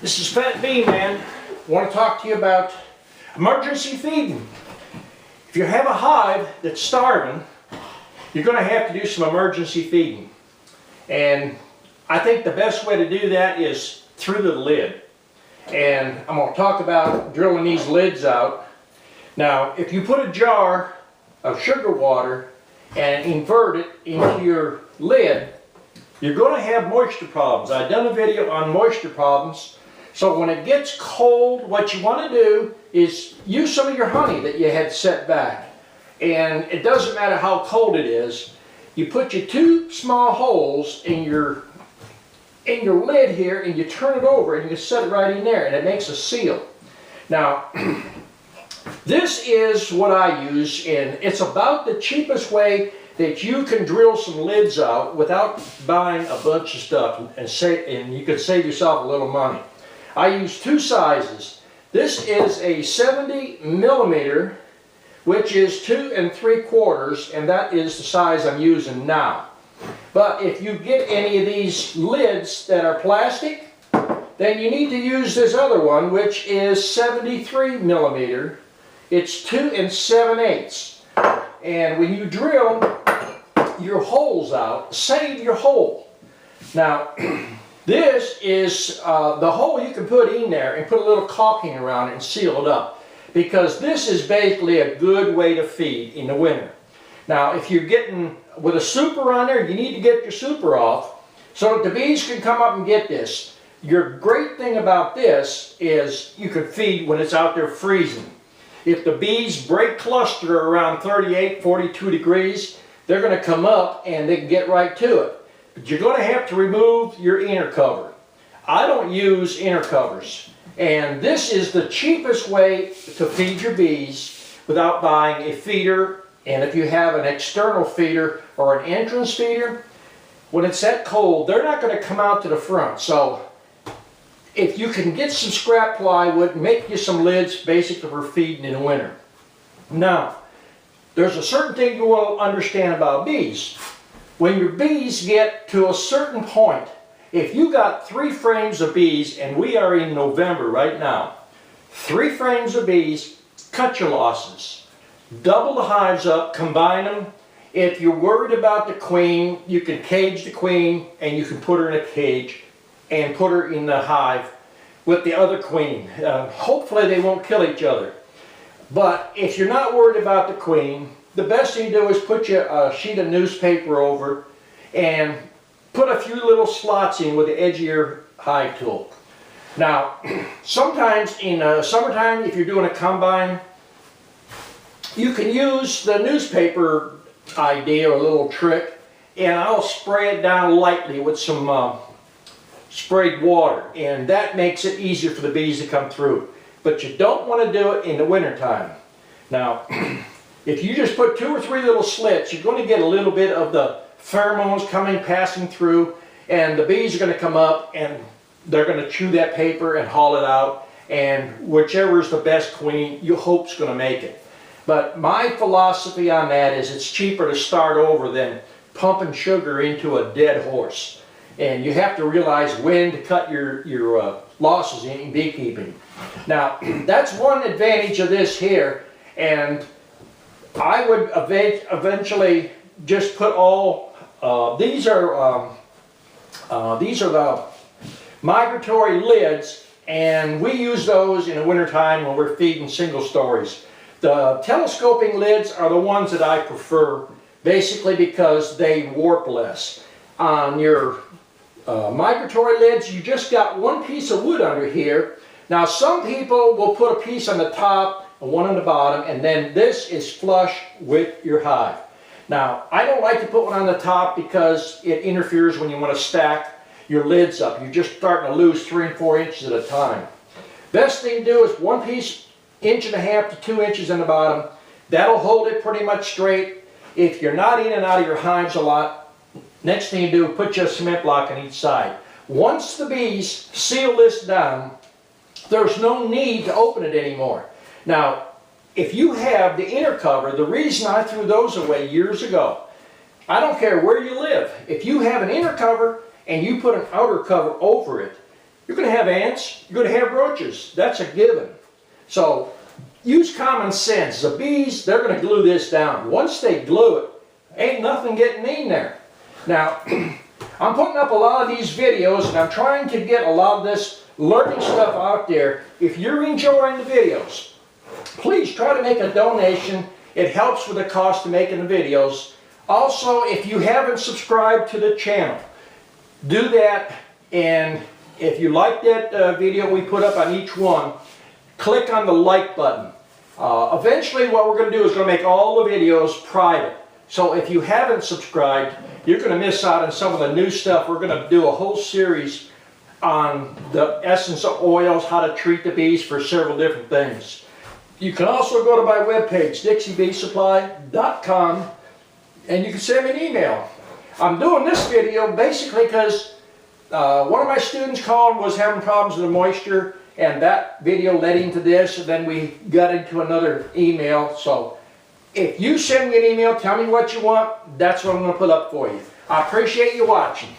This is Fat Bee Man. I want to talk to you about emergency feeding. If you have a hive that's starving, you're going to have to do some emergency feeding. And I think the best way to do that is through the lid. And I'm going to talk about drilling these lids out. Now, if you put a jar of sugar water and invert it into your lid, you're going to have moisture problems. I've done a video on moisture problems. So when it gets cold, what you want to do is use some of your honey that you had set back. And it doesn't matter how cold it is. You put your two small holes in your lid here, and you turn it over and you set it right in there, and it makes a seal. Now, this is what I use, and it's about the cheapest way that you can drill some lids out without buying a bunch of stuff, and you could save yourself a little money. I use two sizes. This is a 70 millimeter, which is 2 3/4, and that is the size I'm using now. But if you get any of these lids that are plastic, then you need to use this other one, which is 73 millimeter. It's 2 7/8. And when you drill your holes out, save your hole. Now, this is the hole you can put in there and put a little caulking around it and seal it up. Because this is basically a good way to feed in the winter. Now, if you're getting with a super on there, you need to get your super off so that the bees can come up and get this. Your great thing about this is you can feed when it's out there freezing. If the bees break cluster around 38, 42 degrees, they're going to come up and they can get right to it. But you're going to have to remove your inner cover. I don't use inner covers. And this is the cheapest way to feed your bees without buying a feeder. And if you have an external feeder or an entrance feeder, when it's that cold, they're not going to come out to the front. So if you can get some scrap plywood, make you some lids basically for feeding in the winter. Now, there's a certain thing you will understand about bees. When your bees get to a certain point, if you got 3 frames of bees, and we are in November right now, 3 frames of bees, cut your losses. Double the hives up, combine them. If you're worried about the queen, you can cage the queen and you can put her in a cage and put her in the hive with the other queen. Hopefully they won't kill each other. But if you're not worried about the queen, the best thing to do is put a sheet of newspaper over and put a few little slots in with the edge of your hive tool. Now, sometimes in summertime, if you're doing a combine, you can use the newspaper idea or a little trick, and I'll spray it down lightly with some sprayed water, and that makes it easier for the bees to come through. But you don't want to do it in the wintertime. Now, if you just put 2 or 3 little slits, you're going to get a little bit of the pheromones passing through, and the bees are going to come up and they're going to chew that paper and haul it out, and whichever is the best queen, you hope's going to make it. But my philosophy on that is it's cheaper to start over than pumping sugar into a dead horse. And you have to realize when to cut your losses in beekeeping. Now, that's one advantage of this here, and I would eventually just put all these are the migratory lids, and we use those in the wintertime when we're feeding single stories. The telescoping lids are the ones that I prefer, basically because they warp less. On your migratory lids, you just got one piece of wood under here. Now, some people will put a piece on the top and one on the bottom, and then this is flush with your hive. Now, I don't like to put one on the top because it interferes when you want to stack your lids up. You're just starting to lose 3 and 4 inches at a time. Best thing to do is 1 piece, 1.5 to 2 inches in the bottom. That'll hold it pretty much straight. If you're not in and out of your hives a lot, next thing you do is put your cement block on each side. Once the bees seal this down, there's no need to open it anymore. Now, if you have the inner cover, the reason I threw those away years ago, I don't care where you live. If you have an inner cover and you put an outer cover over it, you're going to have ants, you're going to have roaches. That's a given. So use common sense. The bees, they're going to glue this down. Once they glue it, ain't nothing getting in there. Now, I'm putting up a lot of these videos, and I'm trying to get a lot of this learning stuff out there. If you're enjoying the videos, please try to make a donation. It helps with the cost of making the videos. Also, if you haven't subscribed to the channel, do that. And if you like that video we put up on each one, click on the like button. Eventually what we're going to do is going to make all the videos private. So if you haven't subscribed, you're going to miss out on some of the new stuff. We're going to do a whole series on the essence of oils, how to treat the bees for several different things. You can also go to my webpage, DixieBeeSupply.com, and you can send me an email. I'm doing this video basically because one of my students called and was having problems with the moisture, and that video led into this, and then we got into another email. So if you send me an email, tell me what you want, that's what I'm going to put up for you. I appreciate you watching.